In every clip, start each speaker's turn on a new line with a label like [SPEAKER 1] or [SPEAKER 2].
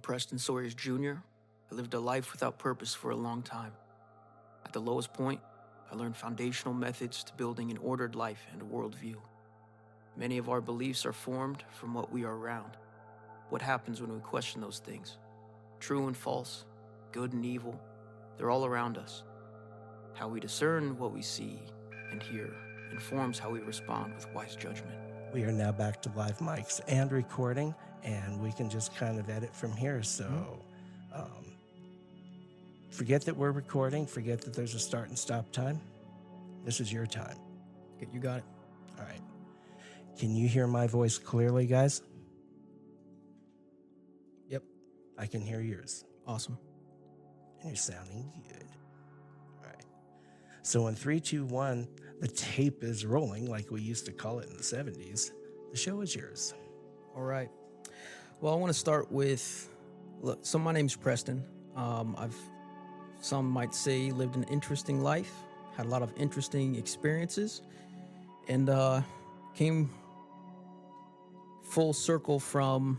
[SPEAKER 1] I'm Preston Sawyer's Jr. I lived a life without purpose for a long time. At the lowest point, I learned foundational methods to building an ordered life and a worldview. Many of our beliefs are formed from what we are around. What happens when we question those things? True and false, good and evil, they're all around us. How we discern what we see and hear informs how we respond with wise judgment.
[SPEAKER 2] We are now back to live mics and recording, and we can just kind of edit from here. So forget that we're recording. Forget that there's a start and stop time. This is your time.
[SPEAKER 1] You got it.
[SPEAKER 2] All right. Can you hear my voice clearly, guys?
[SPEAKER 1] Yep.
[SPEAKER 2] I can hear yours.
[SPEAKER 1] Awesome.
[SPEAKER 2] And you're sounding good. All right. So in 3, 2, 1, the tape is rolling, like we used to call it in the 70s. The show is yours.
[SPEAKER 1] All right. Well, I want to start with, so my name's Preston. Some might say lived an interesting life, had a lot of interesting experiences, and came full circle from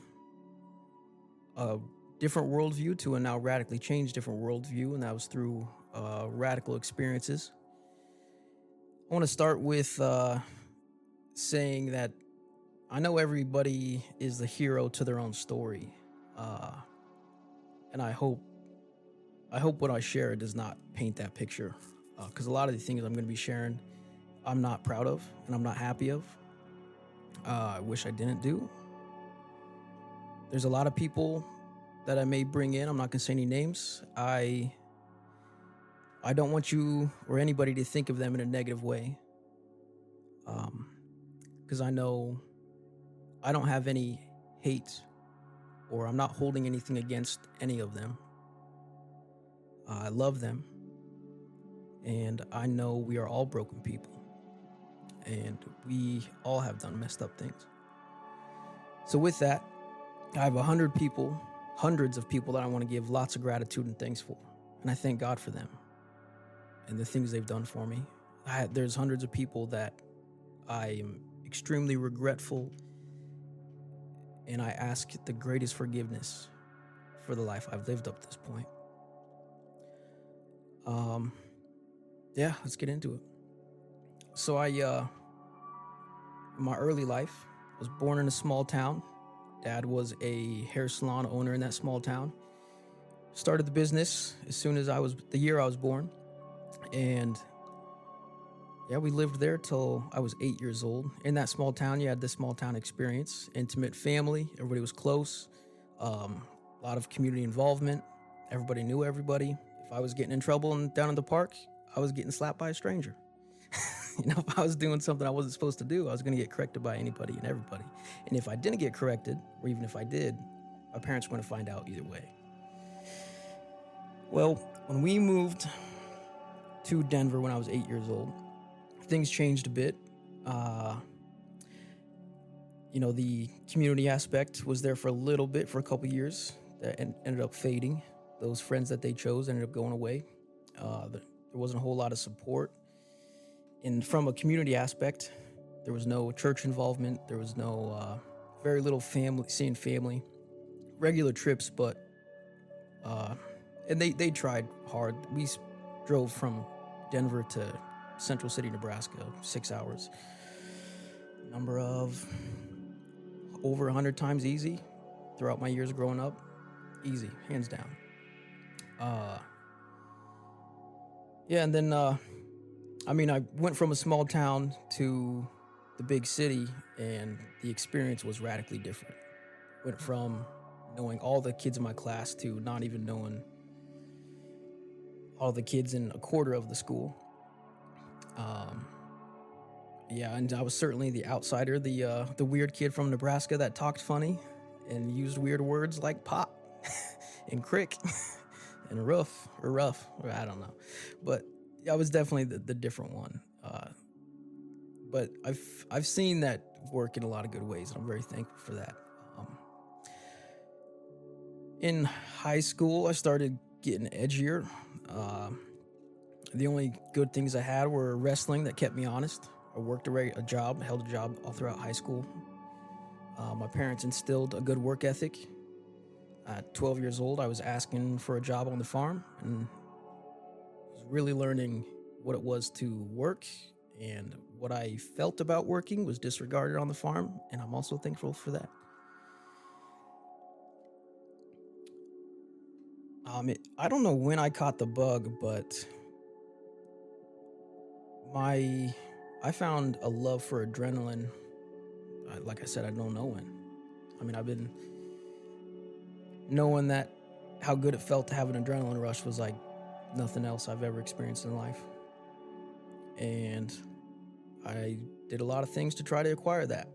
[SPEAKER 1] a different worldview to a now radically changed different worldview, and that was through radical experiences. I want to start with saying that I know everybody is the hero to their own story, and I hope what I share does not paint that picture, because a lot of the things I'm going to be sharing, I'm not proud of and I'm not happy of. I wish I didn't do. There's a lot of people that I may bring in. I'm not going to say any names. I don't want you or anybody to think of them in a negative way, because I know I don't have any hate, or I'm not holding anything against any of them. I love them, and I know we are all broken people, and we all have done messed up things. So with that, I have hundreds of people that I want to give lots of gratitude and thanks for, and I thank God for them and the things they've done for me. There's hundreds of people that I am extremely regretful, and I ask the greatest forgiveness for the life I've lived up to this point. Yeah, let's get into it. So in my early life, I was born in a small town. Dad was a hair salon owner in that small town. Started the business as soon as the year I was born. And yeah, we lived there till I was 8 years old. In that small town, you had this small town experience, intimate family, everybody was close, a lot of community involvement, everybody knew everybody. If I was getting in trouble down in the park, I was getting slapped by a stranger. If I was doing something I wasn't supposed to do, I was going to get corrected by anybody and everybody. And if I didn't get corrected, or even if I did, my parents were going to find out either way. Well, when we moved to Denver when I was 8 years old, things changed a bit. The community aspect was there for a little bit, for a couple years. That ended up fading. Those friends that they chose ended up going away. There wasn't a whole lot of support. And from a community aspect, there was no church involvement. There was no, very little seeing family, regular trips, but, and they tried hard. We drove from Denver to Central City, Nebraska, 6 hours. Number of over 100 times easy throughout my years growing up. Easy, hands down. And then, I went from a small town to the big city, and the experience was radically different. Went from knowing all the kids in my class to not even knowing all the kids in a quarter of the school. And I was certainly the outsider, the weird kid from Nebraska that talked funny and used weird words like pop and crick and rough, or I don't know. But I was definitely the different one. But I've seen that work in a lot of good ways, and I'm very thankful for that. In high school, I started getting edgier. The only good things I had were wrestling that kept me honest. I worked a job, held a job all throughout high school. My parents instilled a good work ethic. At 12 years old, I was asking for a job on the farm and was really learning what it was to work, and what I felt about working was disregarded on the farm, and I'm also thankful for that. I don't know when I caught the bug, but I found a love for adrenaline. Like I said, I don't know when. I mean, I've been knowing that how good it felt to have an adrenaline rush was like nothing else I've ever experienced in life. And I did a lot of things to try to acquire that.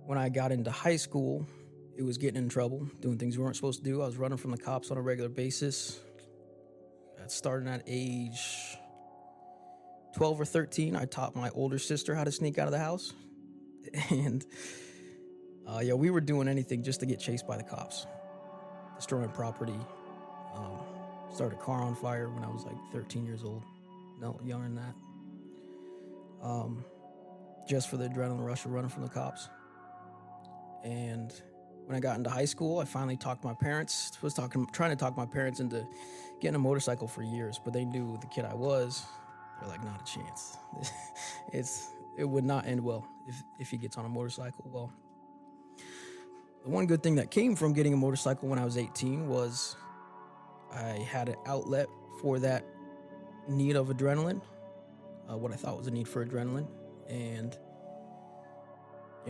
[SPEAKER 1] When I got into high school, it was getting in trouble, doing things we weren't supposed to do. I was running from the cops on a regular basis. Starting at age 12 or 13, I taught my older sister how to sneak out of the house. And we were doing anything just to get chased by the cops, destroying property. Started a car on fire when I was like 13 years old. No, younger than that. Just for the adrenaline rush of running from the cops. And when I got into high school, I finally talked to my parents. Trying to talk my parents into getting a motorcycle for years, but they knew the kid I was. They're like, not a chance. It would not end well if he gets on a motorcycle. Well, the one good thing that came from getting a motorcycle when I was 18 was I had an outlet for that need of adrenaline, what I thought was a need for adrenaline. And,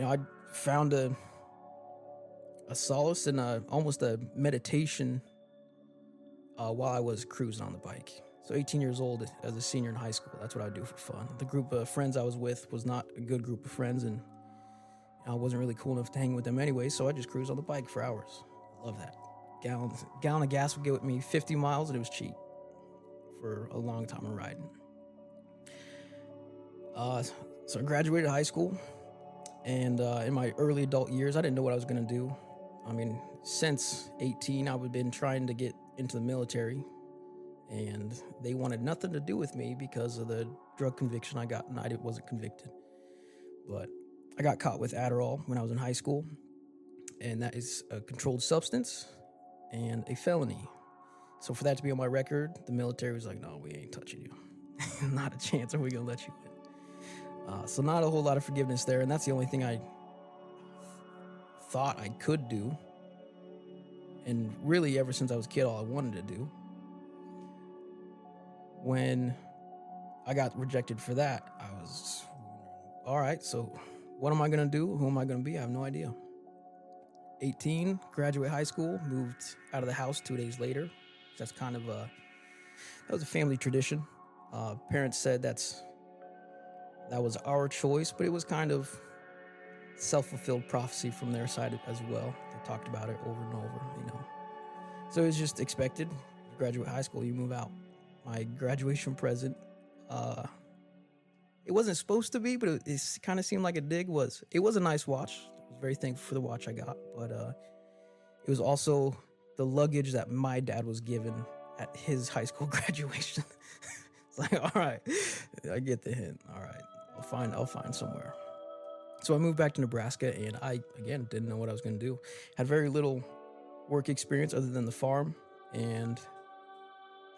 [SPEAKER 1] I found a solace and almost a meditation while I was cruising on the bike. So 18 years old as a senior in high school, that's what I do for fun. The group of friends I was with was not a good group of friends, and I wasn't really cool enough to hang with them anyway, so I just cruised on the bike for hours. Love that. Gallon of gas would get me 50 miles, and it was cheap for a long time of riding. So I graduated high school, and in my early adult years, I didn't know what I was going to do. I mean, since 18, I've been trying to get into the military, and they wanted nothing to do with me because of the drug conviction I got, and I wasn't convicted. But I got caught with Adderall when I was in high school, and that is a controlled substance and a felony. So for that to be on my record, the military was like, no, we ain't touching you. Not a chance are we going to let you in. So not a whole lot of forgiveness there, and that's the only thing I thought I could do. And really, ever since I was a kid, all I wanted to do. When I got rejected for that, I was, all right, so what am I going to do? Who am I going to be? I have no idea. 18, graduate high school, moved out of the house 2 days later. That's kind of that was a family tradition. Parents said that was our choice, but it was kind of self-fulfilled prophecy from their side as well. They talked about it over and over, So it was just expected. You graduate high school, you move out. My graduation present, it wasn't supposed to be, but it kind of seemed like a dig. It was a nice watch. I was very thankful for the watch I got, but it was also the luggage that my dad was given at his high school graduation. It's like, all right, I get the hint. All right, I'll find somewhere. So I moved back to Nebraska, and I, again, didn't know what I was going to do. Had very little work experience other than the farm, and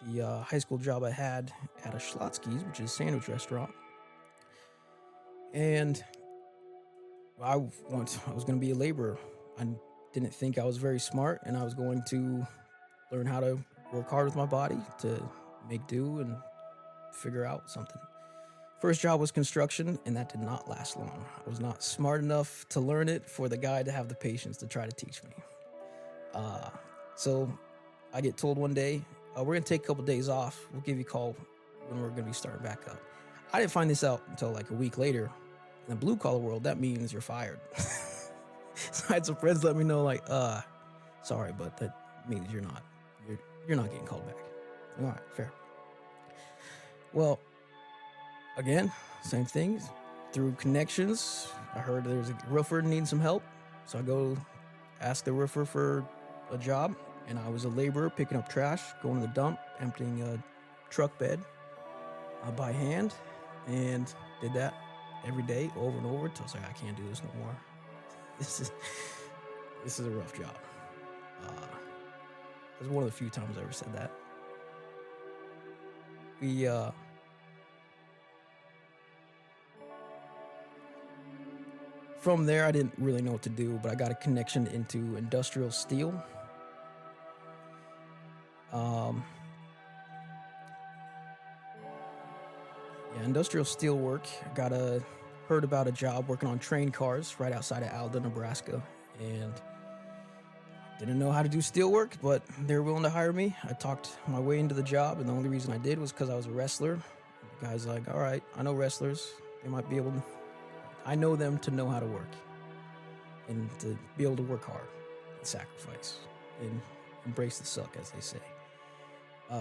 [SPEAKER 1] the high school job I had at a Schlotzky's, which is a sandwich restaurant. And I was going to be a laborer. I didn't think I was very smart, and I was going to learn how to work hard with my body to make do and figure out something. First job was construction, and that did not last long. I was not smart enough to learn it for the guy to have the patience to try to teach me. So I get told one day, we're going to take a couple days off. We'll give you a call when we're going to be starting back up. I didn't find this out until like a week later. In the blue collar world, that means you're fired. So I had some friends let me know, like, sorry, but that means you're not getting called back. All right, fair. Well, again, same thing. Through connections, I heard there's a roofer needing some help. So I go ask the roofer for a job, and I was a laborer picking up trash, going to the dump, emptying a truck bed by hand, and did that every day over and over until I was like, I can't do this no more. this is a rough job. It was one of the few times I ever said that. From there, I didn't really know what to do, but I got a connection into industrial steel. Industrial steel work. Heard about a job working on train cars right outside of Alda, Nebraska, and didn't know how to do steel work, but they were willing to hire me. I talked my way into the job, and the only reason I did was because I was a wrestler. The guy's like, all right, I know wrestlers. They might be able to, I know them to know how to work and to be able to work hard and sacrifice and embrace the suck, as they say.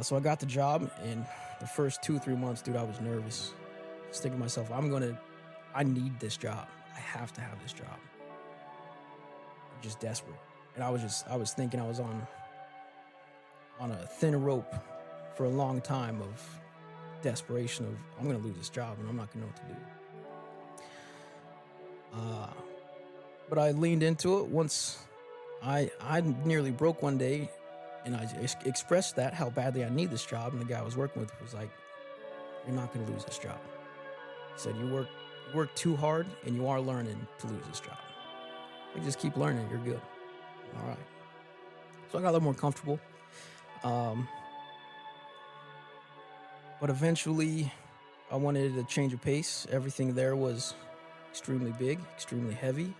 [SPEAKER 1] So I got the job, and the first 2-3 months, dude, I was nervous. Just thinking to myself, I need this job. I have to have this job. I'm just desperate. And I was thinking I was on a thin rope for a long time of desperation of, I'm going to lose this job and I'm not going to know what to do. But I leaned into it once I nearly broke one day, and I expressed that, how badly I need this job. And the guy I was working with was like, you're not going to lose this job. He said, you work too hard and you are learning to lose this job. You just keep learning, you're good. All right. So I got a little more comfortable. But eventually I wanted a change of pace. Everything there was extremely big, extremely heavy.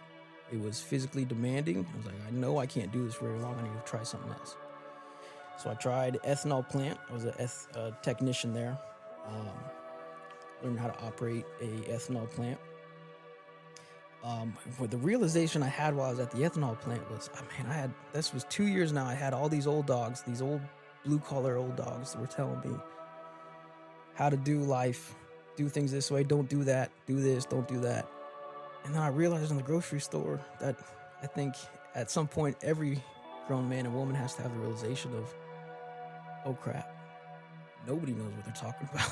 [SPEAKER 1] It was physically demanding. I was like, I know I can't do this very long. I need to try something else. So I tried ethanol plant. I was a technician there. Learned how to operate a ethanol plant. But the realization I had while I was at the ethanol plant was, this was 2 years now. I had all these old dogs, these old blue-collar old dogs that were telling me how to do life, do things this way, don't do that, do this, don't do that. And then I realized in the grocery store that I think at some point every grown man and woman has to have the realization of, oh crap, nobody knows what they're talking about.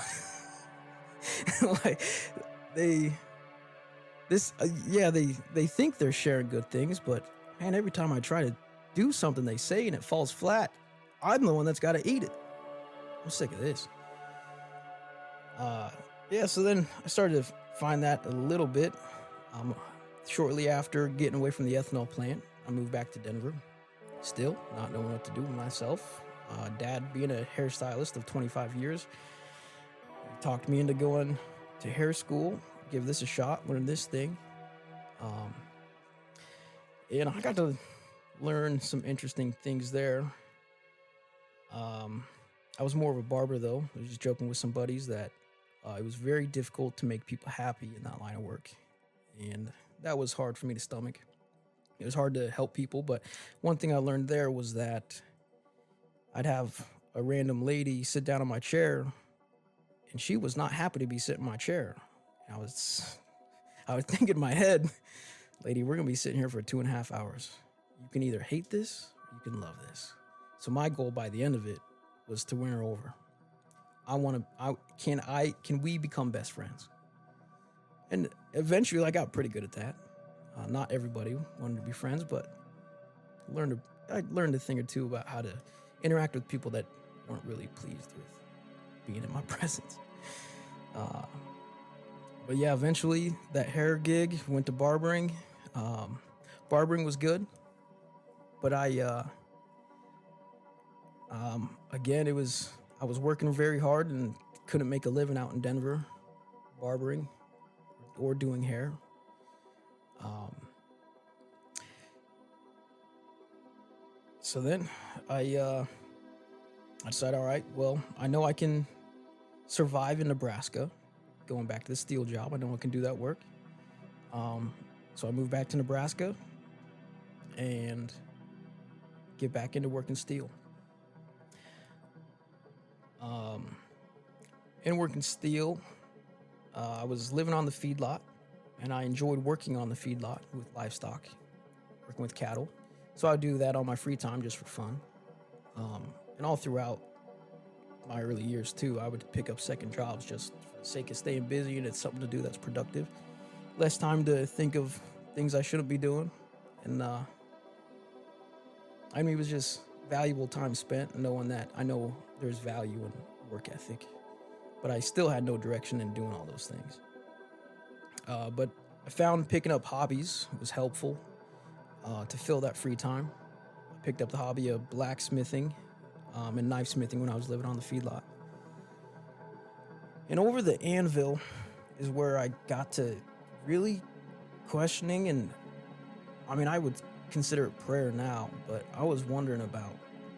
[SPEAKER 1] Like they think they're sharing good things, but man, every time I try to do something they say and it falls flat, I'm the one that's got to eat it. I'm sick of this. So then I started to find that a little bit. Shortly after getting away from the ethanol plant, I moved back to Denver. Still not knowing what to do with myself. Dad, being a hairstylist of 25 years, talked me into going to hair school, give this a shot, learn this thing. And I got to learn some interesting things there. I was more of a barber, though. I was just joking with some buddies that it was very difficult to make people happy in that line of work. And that was hard for me to stomach. It was hard to help people, but one thing I learned there was that I'd have a random lady sit down in my chair, and she was not happy to be sitting in my chair. And I was thinking in my head, lady, we're going to be sitting here for 2.5 hours. You can either hate this or you can love this. So my goal by the end of it was to win her over. Can we become best friends? And eventually I got pretty good at that. Not everybody wanted to be friends, but I learned a thing or two about how to interact with people that weren't really pleased with being in my presence. But yeah, eventually that hair gig went to barbering. Barbering was good, but again, I was working very hard and couldn't make a living out in Denver, barbering or doing hair. So then I decided, all right, well, I know I can survive in Nebraska, going back to the steel job. I know I can do that work. So I moved back to Nebraska and get back into working steel. In working steel, I was living on the feedlot, and I enjoyed working on the feedlot with livestock, working with cattle. So I do that on my free time just for fun. And all throughout my early years too, I would pick up second jobs just for the sake of staying busy, and it's something to do that's productive. Less time to think of things I shouldn't be doing, and I mean, it was just valuable time spent knowing that I know there's value in work ethic, but I still had no direction in doing all those things. But I found picking up hobbies was helpful to fill that free time. I picked up the hobby of blacksmithing and knife smithing when I was living on the feedlot. And over the anvil is where I got to really questioning, and I mean, I would consider it prayer now, but I was wondering about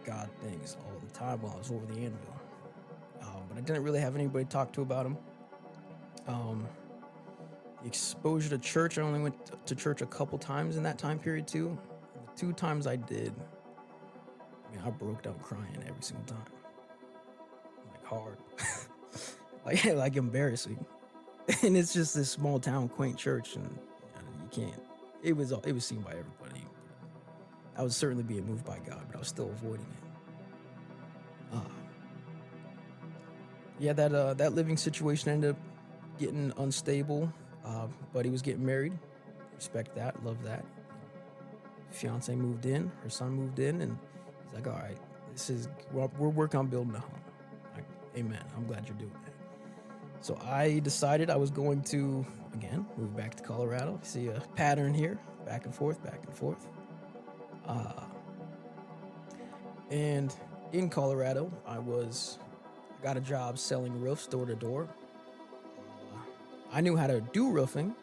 [SPEAKER 1] God things all the time while I was over the anvil. But I didn't really have anybody to talk to about them. The exposure to church, I only went to church a couple times in that time period too. The 2 times I did, I mean, I broke down crying every single time. Like hard. like embarrassing. And it's just this small town, quaint church, and you can't. It was seen by everybody. I was certainly being moved by God, but I was still avoiding it. Yeah, that living situation ended up getting unstable. But he was getting married. Respect that, love that. Fiance moved in, her son moved in, and he's like, all right, we're working on building a home. Like, amen. I'm glad you're doing that. So I decided I was going to, again, move back to Colorado. See a pattern here, back and forth, back and forth. And in Colorado, I got a job selling roofs door to door. I knew how to do roofing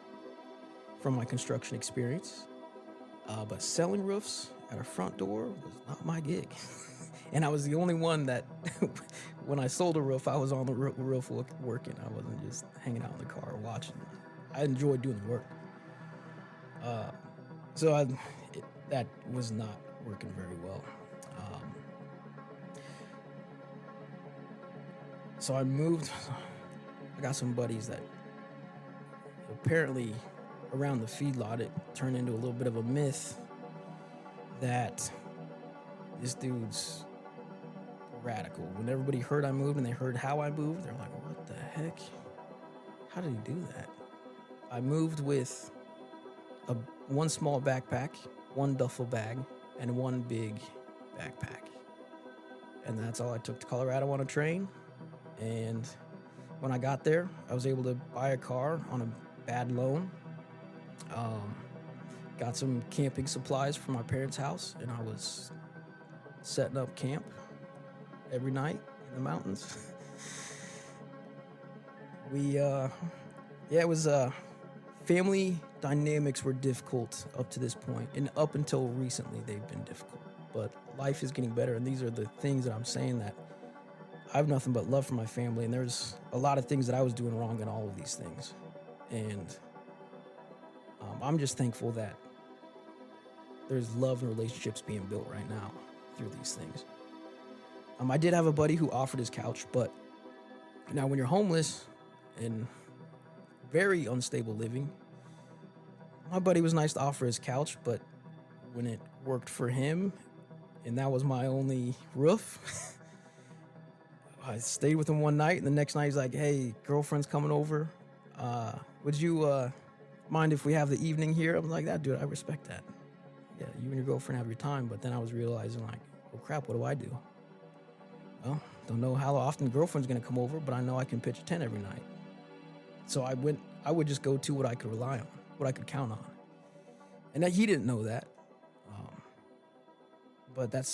[SPEAKER 1] from my construction experience, but selling roofs at a front door was not my gig. And I was the only one that, when I sold a roof, I was on the roof working. I wasn't just hanging out in the car watching. I enjoyed doing the work. So that was not working very well. So I moved. I got some buddies that apparently around the feedlot, it turned into a little bit of a myth that this dude's radical. When everybody heard I moved and they heard how I moved, they're like, what the heck? How did he do that? I moved with one small backpack, one duffel bag, and one big backpack. And that's all I took to Colorado on a train. And when I got there, I was able to buy a car on a bad loan. Got some camping supplies from my parents' house, and I was setting up camp every night in the mountains. It was family dynamics were difficult up to this point, and up until recently they've been difficult. But life is getting better, and these are the things that I'm saying, that I have nothing but love for my family, and there's a lot of things that I was doing wrong in all of these things. And I'm just thankful that there's love and relationships being built right now through these things. I did have a buddy who offered his couch, but now when you're homeless and very unstable living, my buddy was nice to offer his couch, but when it worked for him and that was my only roof, I stayed with him one night, and the next night he's like, hey, girlfriend's coming over. Would you mind if we have the evening here? I'm like, that dude, I respect that. Yeah, you and your girlfriend have your time. But then I was realizing, like, oh crap, what do I do? Well, don't know how often girlfriend's gonna come over, but I know I can pitch a tent every night. So I would just go to what I could rely on, what I could count on. And he didn't know that. But that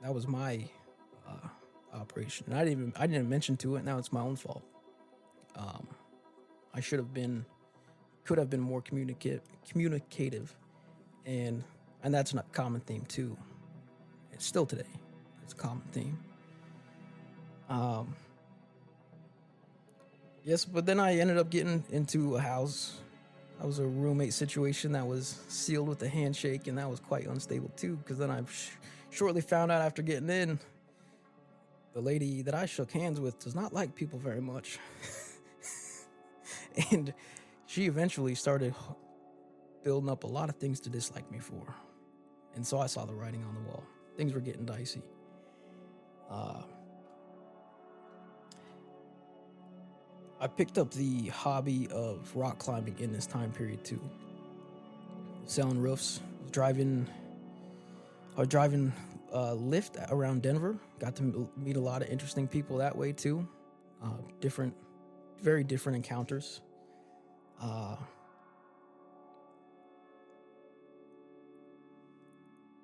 [SPEAKER 1] was my operation. And I didn't mention to it. Now it's my own fault. I could have been more communicative, and that's not a common theme too. It's still today. It's a common theme. Yes, but then I ended up getting into a house. That was a roommate situation that was sealed with a handshake, and that was quite unstable too, because then I shortly found out after getting in, the lady that I shook hands with does not like people very much. And she eventually started building up a lot of things to dislike me for. And so I saw the writing on the wall. Things were getting dicey. I picked up the hobby of rock climbing in this time period too. Selling roofs, driving I was driving Lyft around Denver. Got to meet a lot of interesting people that way too. Very different encounters.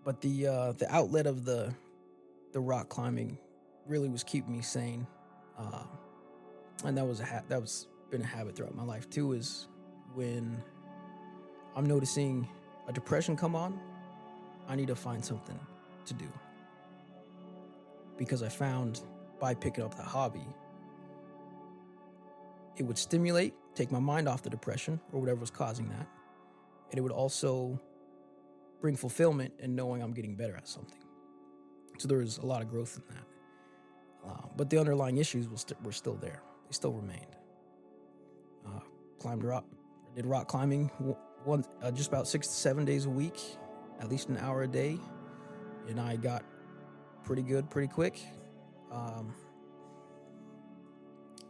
[SPEAKER 1] But the outlet of the rock climbing really was keeping me sane, and that was been a habit throughout my life too. Is when I'm noticing a depression come on, I need to find something to do, because I found by picking up the hobby, it would stimulate, take my mind off the depression or whatever was causing that, and it would also bring fulfillment in knowing I'm getting better at something. So there was a lot of growth in that. But the underlying issues were still there. They still remained. Did rock climbing just about 6 to 7 days a week, at least an hour a day. And I got pretty good pretty quick.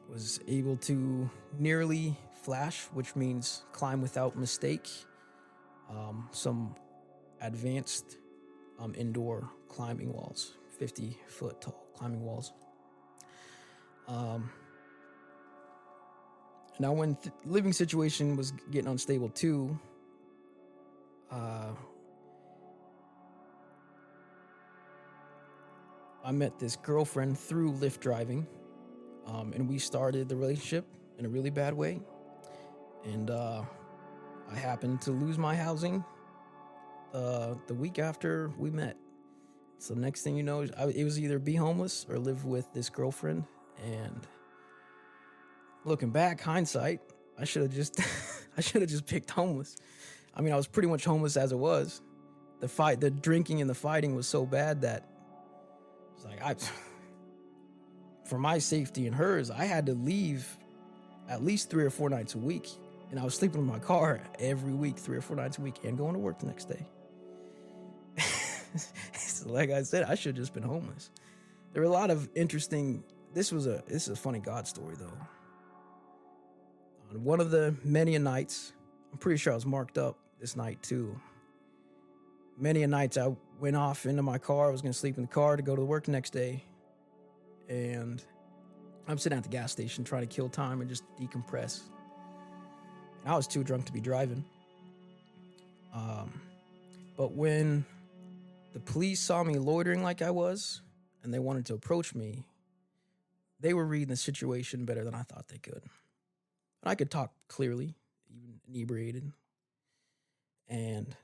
[SPEAKER 1] Was able to nearly flash, which means climb without mistake. Some advanced indoor climbing walls, 50-foot tall climbing walls. Now, when living situation was getting unstable too, I met this girlfriend through Lyft driving, and we started the relationship in a really bad way. And I happened to lose my housing the week after we met. So next thing you know, it was either be homeless or live with this girlfriend. And looking back, hindsight, I should have just picked homeless. I mean, I was pretty much homeless as it was. The drinking and the fighting was so bad that it's like for my safety and hers, I had to leave at least 3 or 4 nights a week. And I was sleeping in my car every week, 3 or 4 nights a week, and going to work the next day. So like I said, I should have just been homeless. There were a lot of interesting. This is a funny God story though. On one of the many a nights, I'm pretty sure I was marked up this night too. Many a nights I went off into my car. I was going to sleep in the car to go to work the next day. And I'm sitting at the gas station trying to kill time and just decompress. And I was too drunk to be driving. But when the police saw me loitering like I was, and they wanted to approach me, they were reading the situation better than I thought they could. And I could talk clearly, even inebriated. And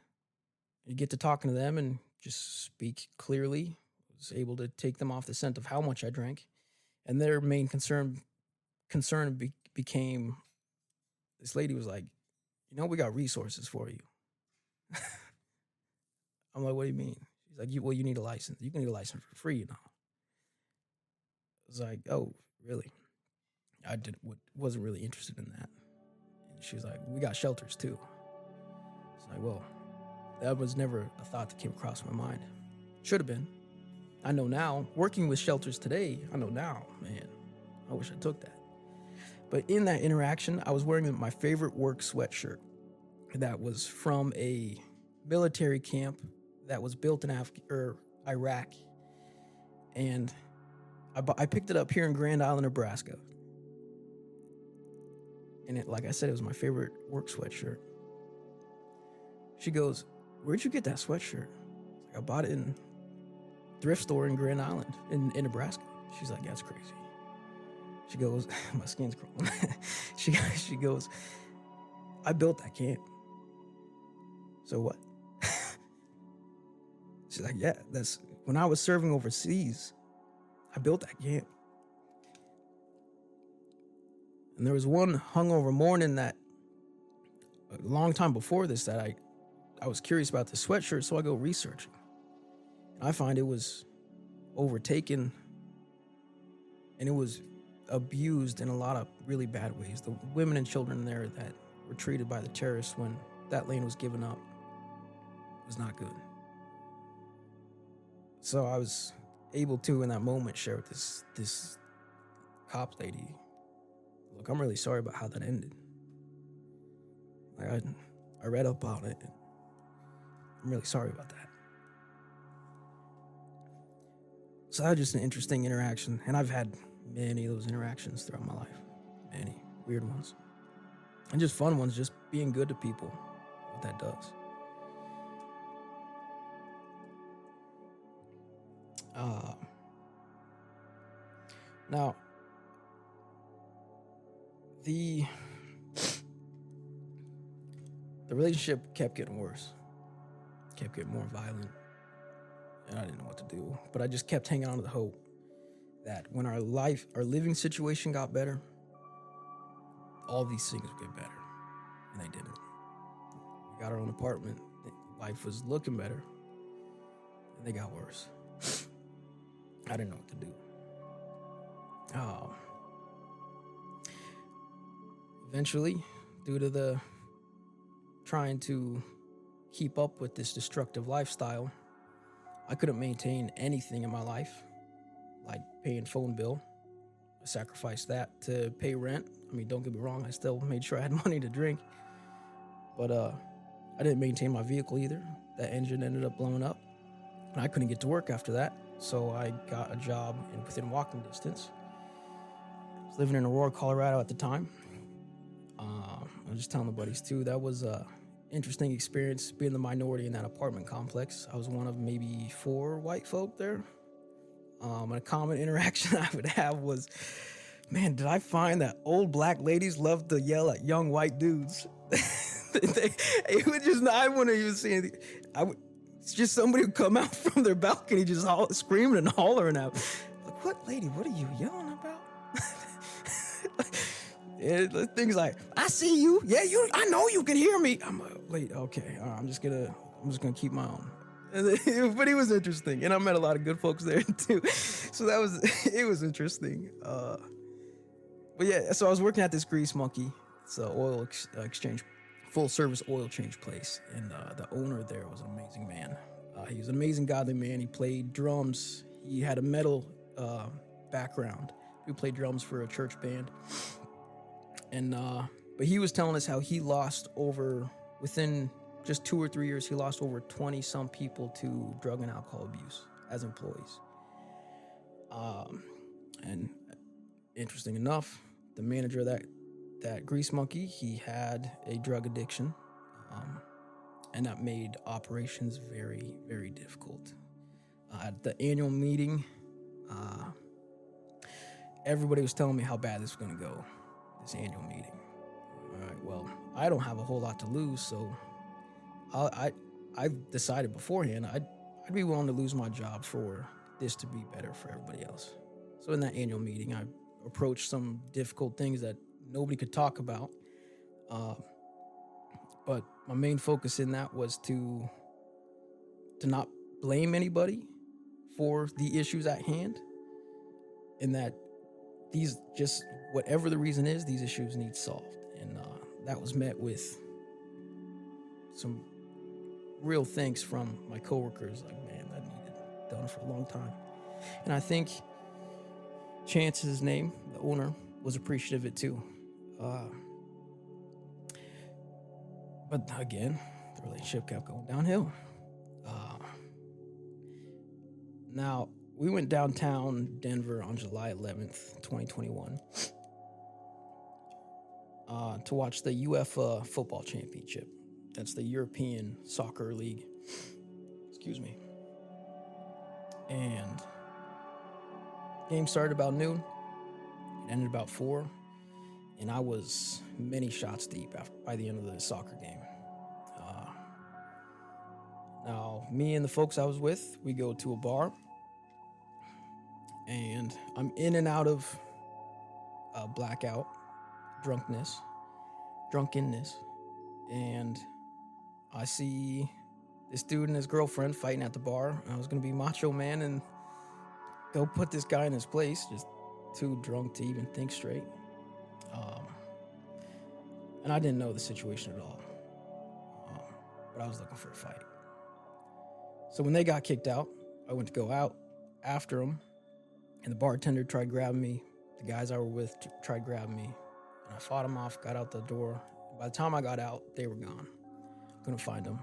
[SPEAKER 1] you get to talking to them and just speak clearly. I was able to take them off the scent of how much I drank. And their main concern became, this lady was like, we got resources for you. I'm like, what do you mean? She's like, you need a license. You can get a license for free, I was like, oh, really? I wasn't really interested in that. And she was like, we got shelters too. It's like, well, that was never a thought that came across my mind. Should have been. I know now, working with shelters today, I know now, man, I wish I took that. But in that interaction, I was wearing my favorite work sweatshirt that was from a military camp that was built in Iraq. And I picked it up here in Grand Island, Nebraska. And like I said, it was my favorite work sweatshirt. She goes, where'd you get that sweatshirt? I bought it in a thrift store in Grand Island in Nebraska. She's like, yeah, that's crazy. She goes, my skin's crawling. She goes, I built that camp. So what? She's like, yeah, that's when I was serving overseas, I built that camp. And there was one hungover morning that a long time before this that I was curious about the sweatshirt, so I go researching. And I find it was overtaken and it was abused in a lot of really bad ways. The women and children there that were treated by the terrorists when that lane was given up was not good. So I was able to, in that moment, share with this cop lady, look, I'm really sorry about how that ended. Like I read up about it. I'm really sorry about that. So that was just an interesting interaction. And I've had many of those interactions throughout my life. Many weird ones. And just fun ones, just being good to people. What that does. Now, the relationship kept getting worse. Kept getting more violent. And I didn't know what to do. But I just kept hanging on to the hope that when our living situation got better, all these things would get better. And they didn't. We got our own apartment. Life was looking better. And they got worse. I didn't know what to do. Eventually, due to the trying to keep up with this destructive lifestyle, I couldn't maintain anything in my life, like paying phone bill. I sacrificed that to pay rent. I mean, don't get me wrong, I still made sure I had money to drink. But I didn't maintain my vehicle either. That engine ended up blowing up. And I couldn't get to work after that. So I got a job within walking distance. I was living in Aurora, Colorado at the time. I was just telling the buddies too, that was a interesting experience being the minority in that apartment complex. I was one of maybe 4 white folk there. And a common interaction I would have was, man, did I find that old black ladies love to yell at young white dudes? It would just, I wouldn't even see anything. It's just somebody would come out from their balcony just screaming and hollering at me. Like, what lady, what are you yelling about? Things like, I see you. Yeah, I know you can hear me. I'm like, wait, okay. I'm just gonna keep my own. But it was interesting. And I met a lot of good folks there too. So it was interesting. But yeah, so I was working at this Grease Monkey. It's an oil exchange, full service oil change place. And the owner there was an amazing man. He was an amazing godly man. He played drums. He had a metal background. He played drums for a church band. And but he was telling us how he lost within just 2 or 3 years, he lost over 20 some people to drug and alcohol abuse as employees. And interesting enough, the manager of that Grease Monkey, he had a drug addiction, and that made operations very, very difficult. At the annual meeting, everybody was telling me how bad this was going to go, this annual meeting. All right, well, I don't have a whole lot to lose, so I decided beforehand I'd be willing to lose my job for this to be better for everybody else. So in that annual meeting, I approached some difficult things that nobody could talk about. But my main focus in that was to not blame anybody for the issues at hand, and that whatever the reason is, these issues need solved. And that was met with some real thanks from my coworkers. Like, man, that needed done for a long time. And I think Chance, his name, the owner, was appreciative of it too. But again, the relationship kept going downhill. Now, we went downtown Denver on July 11th, 2021, to watch the UEFA football championship. That's the European Soccer League. Excuse me. And game started about noon. It ended about 4. And I was many shots deep by the end of the soccer game. Now, me and the folks I was with, we go to a bar. And I'm in and out of blackout, drunkenness. And I see this dude and his girlfriend fighting at the bar. I was going to be macho man and go put this guy in his place, just too drunk to even think straight. And I didn't know the situation at all. But I was looking for a fight. So when they got kicked out, I went to go out after them. And the bartender tried grabbing me. The guys I were with tried grabbing me. And I fought them off, got out the door. By the time I got out, they were gone. Couldn't find them.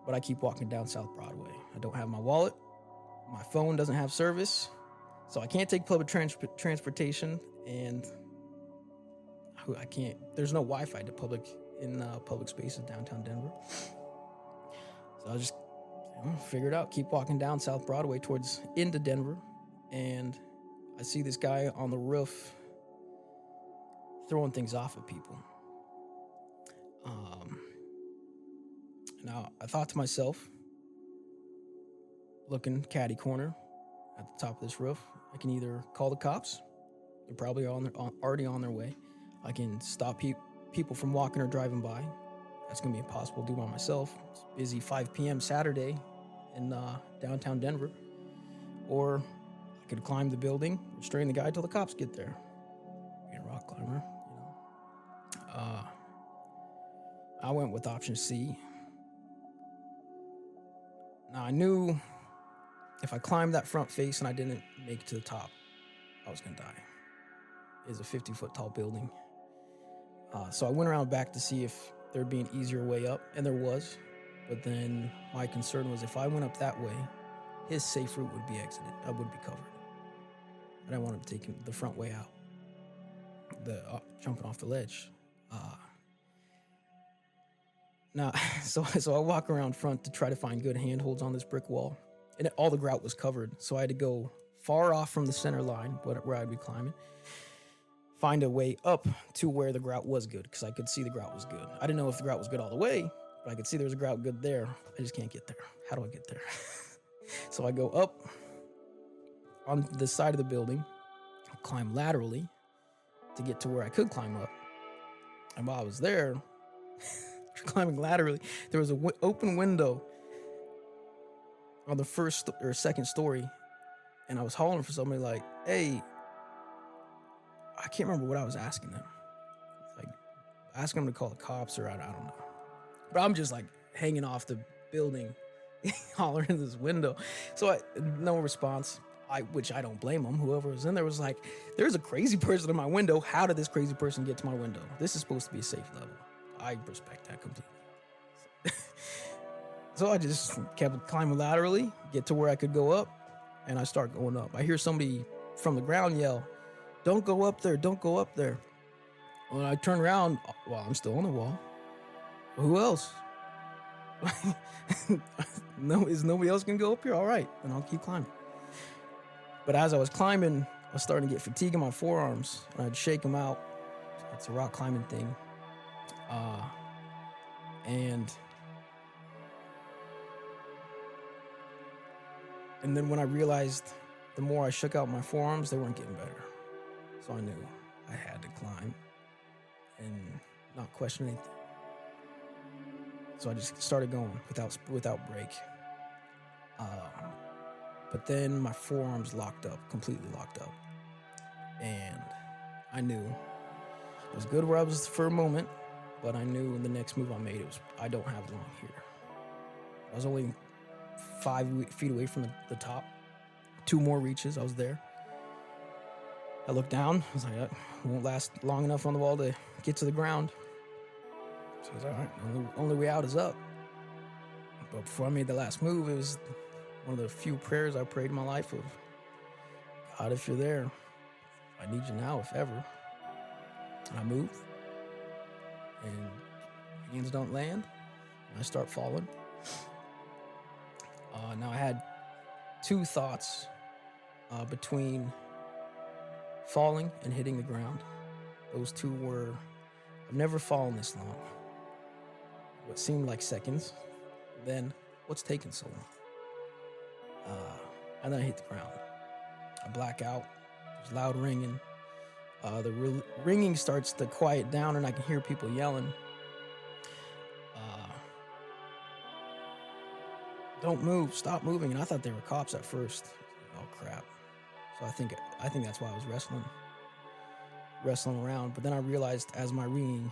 [SPEAKER 1] But I keep walking down South Broadway. I don't have my wallet, My phone doesn't have service, so I can't take public transportation, and I can't. There's no Wi-Fi in public spaces downtown Denver. So I just figure it out. Keep walking down South Broadway into Denver, and I see this guy on the roof throwing things off of people. Now I thought to myself, looking catty corner at the top of this roof, I can either call the cops. They're probably already on their way. I can stop people from walking or driving by. That's going to be impossible to do by myself. It's busy 5 p.m. Saturday in downtown Denver. Or I could climb the building, restrain the guy till the cops get there. Being a rock climber, I went with option C. Now I knew if I climbed that front face and I didn't make it to the top, I was going to die. It's a 50-foot tall building. So I went around back to see if there'd be an easier way up, and there was. But then my concern was if I went up that way, his safe route would be exited. I would be covered. I didn't want him taking the front way out, jumping off the ledge. So I walk around front to try to find good handholds on this brick wall, and all the grout was covered. So I had to go far off from the center line, where I'd be climbing, find a way up to where the grout was good, because I could see the grout was good. I didn't know if the grout was good all the way, but I could see there was a grout good there. I just can't get there. How do I get there? So I go up on the side of the building, climb laterally to get to where I could climb up. And while I was there, climbing laterally, there was an open window on the first or second story, and I was hollering for somebody like, hey, I can't remember what I was asking them. Like, asking them to call the cops, or I don't know. But I'm just like hanging off the building, hollering in this window. So no response, which I don't blame them. Whoever was in there was like, there's a crazy person in my window. How did this crazy person get to my window? This is supposed to be a safe level. I respect that completely. So I just kept climbing laterally, get to where I could go up, and I start going up. I hear somebody from the ground yell, don't go up there, don't go up there. When I turn around, well, I'm still on the wall. Who else? No, is nobody else gonna go up here? All right, then I'll keep climbing. But as I was climbing, I was starting to get fatigue in my forearms, and I'd shake them out. It's a rock climbing thing. And then when I realized the more I shook out my forearms, they weren't getting better. So I knew I had to climb and not question anything. So I just started going without break. But then my forearms completely locked up. And I knew it was good where I was for a moment, but I knew the next move I made, I don't have long here. I was only 5 feet away from the top. 2 more reaches, I was there. I looked down, I was like, it won't last long enough on the wall to get to the ground. So I was like, all right, only way out is up. But before I made the last move, it was one of the few prayers I prayed in my life of, God, if you're there, I need you now, if ever. And I move, and hands don't land, and I start falling. Now I had 2 thoughts between falling and hitting the ground. Those 2 were, I've never fallen this long. What seemed like seconds. Then, what's taking so long? And then I hit the ground. I black out. There's loud ringing. The ringing starts to quiet down, and I can hear people yelling. Don't move, stop moving. And I thought they were cops at first. Oh crap. So I think that's why I was wrestling around. But then I realized as my ringing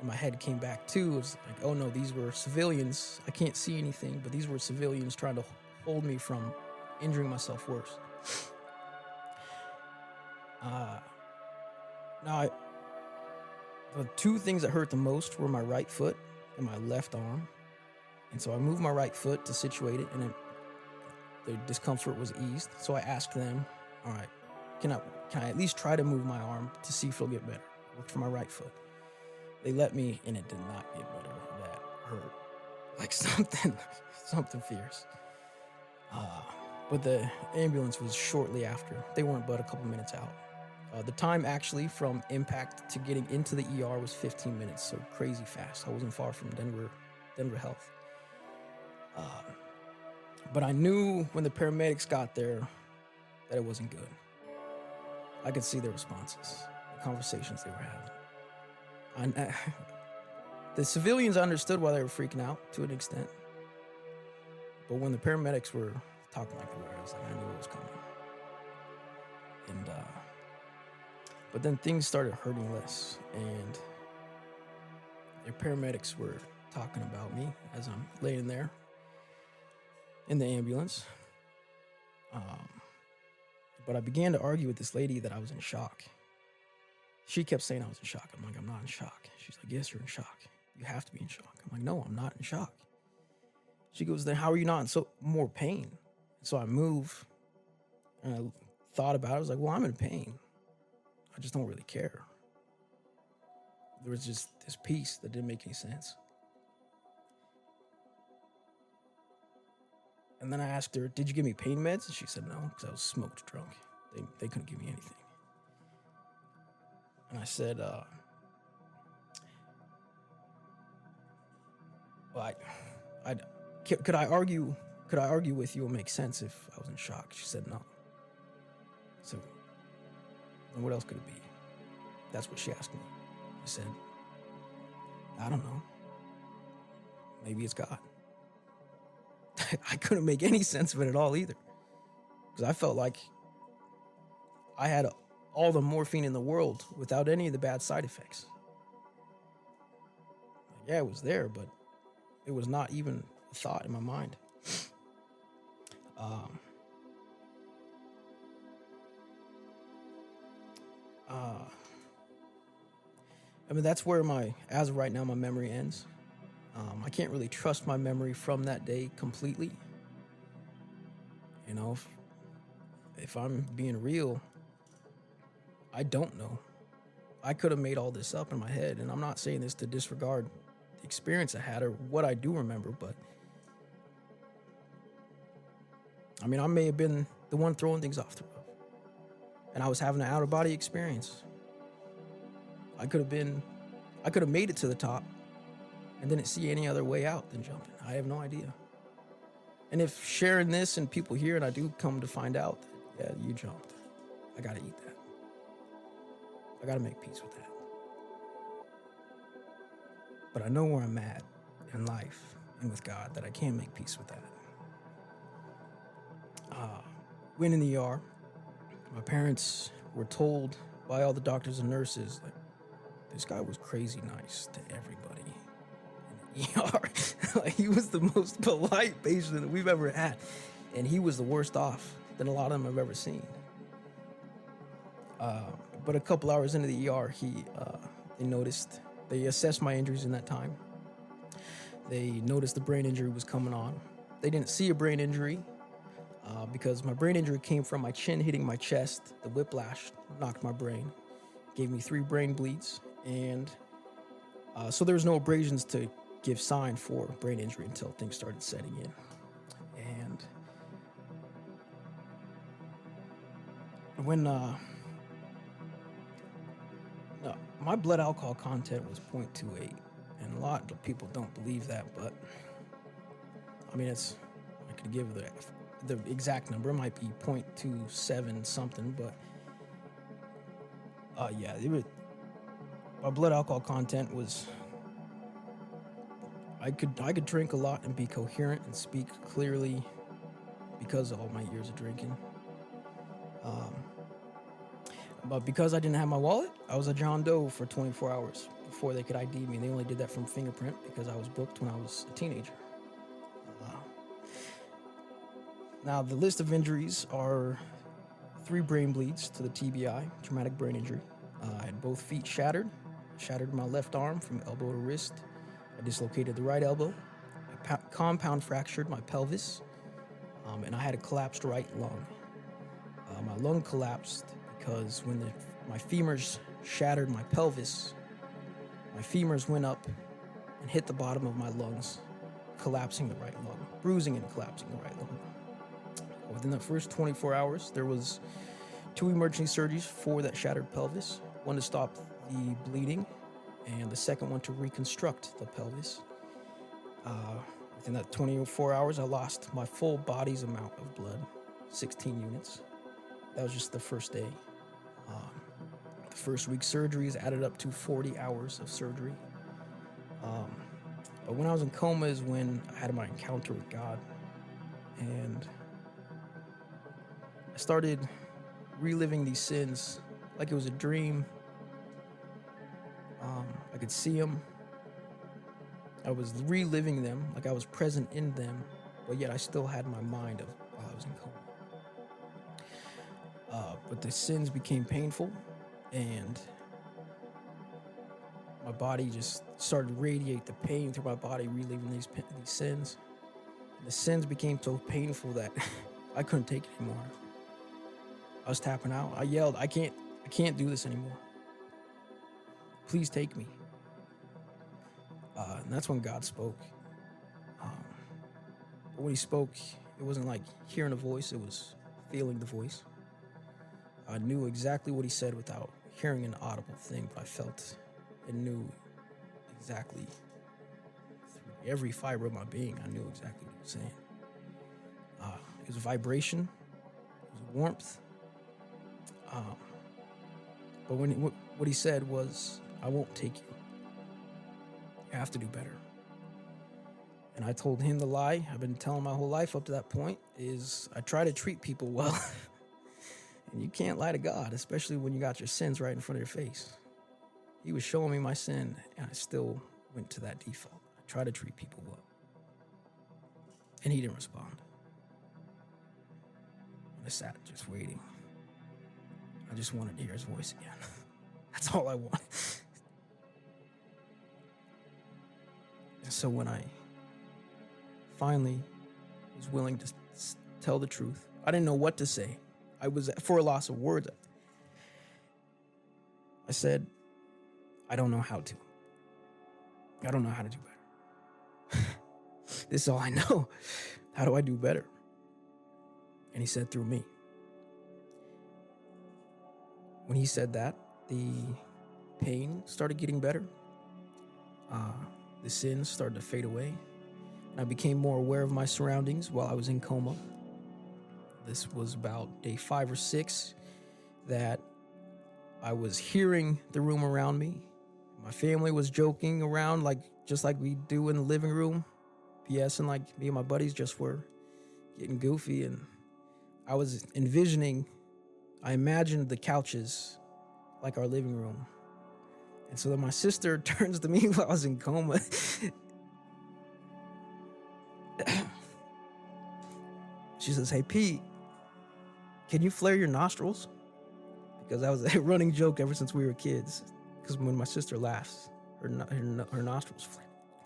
[SPEAKER 1] in my head came back too, it's like, oh no, these were civilians. I can't see anything, but these were civilians trying to hold me from injuring myself worse. The 2 things that hurt the most were my right foot and my left arm. And so I moved my right foot to situate it, and the discomfort was eased. So I asked them, all right, can I at least try to move my arm to see if it'll get better? I looked for my right foot. They let me, and it did not get better. That hurt like something fierce. But the ambulance was shortly after. They weren't but a couple minutes out. The time actually from impact to getting into the ER was 15 minutes, so crazy fast. I wasn't far from Denver Health. But I knew when the paramedics got there that it wasn't good. I could see their responses, the conversations they were having. The civilians understood why they were freaking out to an extent. But when the paramedics were talking like they were, I was like, I knew it was coming. And but then things started hurting less, and their paramedics were talking about me as I'm laying there in the ambulance. But I began to argue with this lady that I was in shock. She kept saying I was in shock. I'm like, I'm not in shock. She's like, yes, you're in shock. You have to be in shock. I'm like, no, I'm not in shock. She goes, then how are you not in so more pain? So I move, and I thought about it. I was like, well, I'm in pain. I just don't really care. There was just this piece that didn't make any sense. And then I asked her, did you give me pain meds? And she said no, because I was smoked drunk. They couldn't give me anything. And I said, well, could I argue with you and make sense if I was in shock? She said no. So, then what else could it be? That's what she asked me. I said, I don't know. Maybe it's God. I couldn't make any sense of it at all either. Because I felt like I had all the morphine in the world without any of the bad side effects. Yeah, it was there, but it was not even a thought in my mind. I mean, that's where as of right now, my memory ends. I can't really trust my memory from that day completely. You know, if I'm being real, I don't know. I could have made all this up in my head, and I'm not saying this to disregard the experience I had or what I do remember, but I mean, I may have been the one throwing things off the roof, and I was having an out-of-body experience. I could have made it to the top and didn't see any other way out than jumping. I have no idea. And if sharing this and people hear it, I do come to find out that, yeah, you jumped. I got to eat that. I got to make peace with that. But I know where I'm at in life and with God, that I can make peace with that. Went in the ER. My parents were told by all the doctors and nurses, like, this guy was crazy nice to everybody in the ER. Like, he was the most polite patient that we've ever had. And he was the worst off than a lot of them I've ever seen. But a couple hours into the ER, they assessed my injuries in that time. They noticed the brain injury was coming on. They didn't see a brain injury because my brain injury came from my chin hitting my chest. The whiplash knocked my brain, gave me 3 brain bleeds. And so there was no abrasions to give sign for brain injury until things started setting in. And when my blood alcohol content was 0.28, and a lot of people don't believe that, but I mean, I could give the exact number. It might be 0.27 something, but yeah, my blood alcohol content was, I could drink a lot and be coherent and speak clearly because of all my years of drinking. But because I didn't have my wallet, I was a John Doe for 24 hours before they could ID me. They only did that from fingerprint because I was booked when I was a teenager. Now, the list of injuries are 3 brain bleeds to the TBI, traumatic brain injury. I had both feet shattered my left arm from elbow to wrist. I dislocated the right elbow. I compound fractured my pelvis. and I had a collapsed right lung. My lung collapsed because when my femurs shattered my pelvis, my femurs went up and hit the bottom of my lungs, collapsing the right lung, bruising and collapsing the right lung. Within the first 24 hours, there was 2 emergency surgeries for that shattered pelvis, one to stop the bleeding, and the second one to reconstruct the pelvis. Within that 24 hours, I lost my full body's amount of blood, 16 units. That was just the first day. The first week surgeries added up to 40 hours of surgery. But when I was in coma is when I had my encounter with God. And I started reliving these sins like it was a dream. I could see them. I was reliving them like I was present in them, but yet I still had my mind of while I was in coma. But the sins became painful, and my body just started to radiate the pain through my body, reliving these sins. And the sins became so painful that I couldn't take it anymore. I was tapping out. I yelled, I can't do this anymore. Please take me. And that's when God spoke. But when he spoke, it wasn't like hearing a voice, it was feeling the voice. I knew exactly what he said without hearing an audible thing, but I felt and knew exactly through every fiber of my being. I knew exactly what he was saying. It was a vibration, it was a warmth. But what he said was, I won't take you. You have to do better. And I told him the lie I've been telling my whole life up to that point is I try to treat people well. And you can't lie to God, especially when you got your sins right in front of your face. He was showing me my sin, and I still went to that default. I try to treat people well. And he didn't respond. I sat just waiting. I just wanted to hear his voice again. That's all I wanted. And so when I finally was willing to tell the truth, I didn't know what to say. I was for a loss of words. I said, I don't know how to. I don't know how to do better. This is all I know. How do I do better? And he said, through me. When he said that, the pain started getting better. The sins started to fade away. And I became more aware of my surroundings while I was in coma. This was about day 5 or 6 that I was hearing the room around me. My family was joking around just like we do in the living room. BSing like me and my buddies just were getting goofy. And I was I imagined the couches like our living room. And so then my sister turns to me while I was in coma. She says, hey, Pete, can you flare your nostrils? Because that was a running joke ever since we were kids. Because when my sister laughs, her nostrils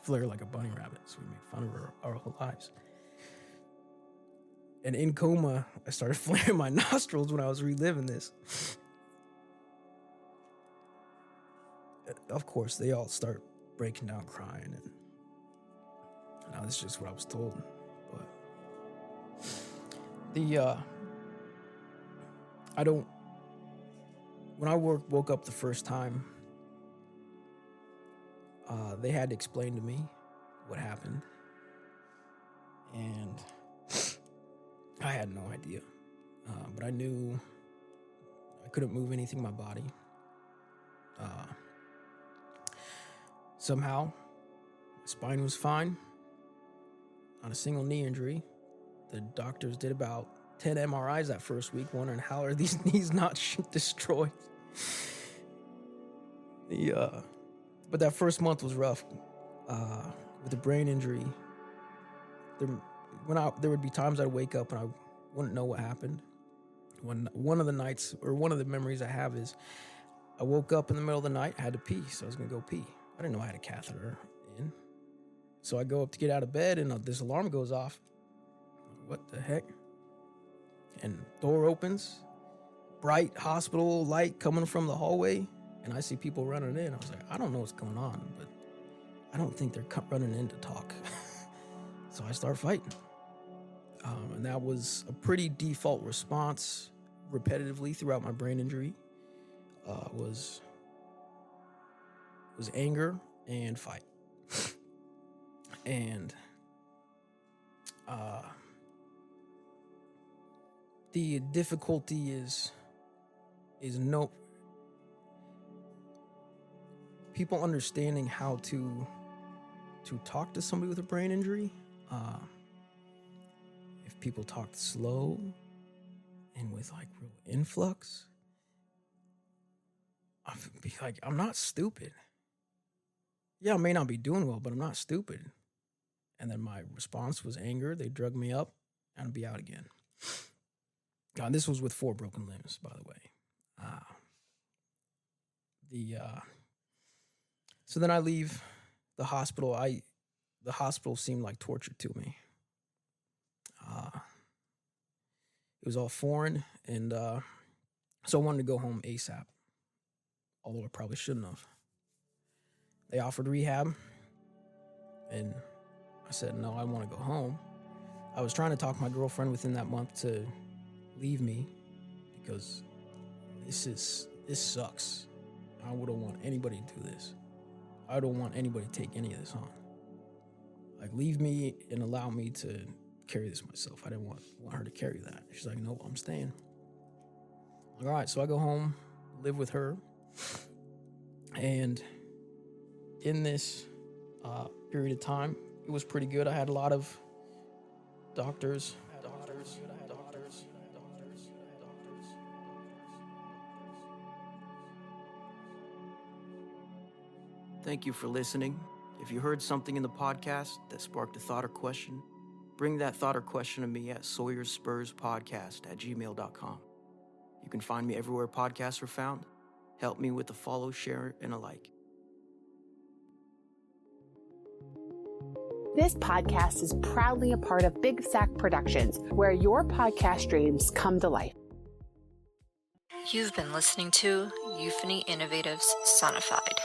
[SPEAKER 1] flare like a bunny rabbit. So we make fun of her our whole lives. And in coma, I started flaring my nostrils when I was reliving this. Of course, they all start breaking down crying. And now this is just what I was told. But when I woke up the first time, they had to explain to me what happened. And I had no idea. But I knew I couldn't move anything in my body. Somehow, my spine was fine. Not a single knee injury. The doctors did about 10 MRIs that first week, wondering how are these knees not destroyed. But that first month was rough. With the brain injury, there would be times I'd wake up and I wouldn't know what happened. One of the nights, or one of the memories I have is I woke up in the middle of the night, I had to pee, so I was gonna go pee. I didn't know I had a catheter in. So I go up to get out of bed and this alarm goes off. what the heck? And door opens, bright hospital light coming from the hallway, and I see people running in. I was like, I don't know what's going on, but I don't think they're running in to talk. So I start fighting. And that was a pretty default response repetitively throughout my brain injury. Was anger and fight. And the difficulty is no people understanding how to talk to somebody with a brain injury. If people talk slow and with like real influx, I'd be like, I'm not stupid. Yeah, I may not be doing well, but I'm not stupid. And then my response was anger. They drug me up and I'd be out again. God, this was with 4 broken limbs, by the way. So then I leave the hospital. The hospital seemed like torture to me. It was all foreign, and so I wanted to go home ASAP, although I probably shouldn't have. They offered rehab, and I said, no, I want to go home. I was trying to talk my girlfriend within that month to leave me because this sucks. I wouldn't want anybody to do this. I don't want anybody to take any of this on. Like, leave me and allow me to carry this myself. I didn't want her to carry that. She's like, nope, I'm staying. All right, so I go home, live with her. And in this period of time, it was pretty good. I had a lot of doctors. Thank you for listening. If you heard something in the podcast that sparked a thought or question, bring that thought or question to me at sawyerspurspodcast@gmail.com. You can find me everywhere podcasts are found. Help me with a follow, share, and a like.
[SPEAKER 3] This podcast is proudly a part of Big Sack Productions, where your podcast dreams come to life.
[SPEAKER 4] You've been listening to Euphony Innovatives Sonified.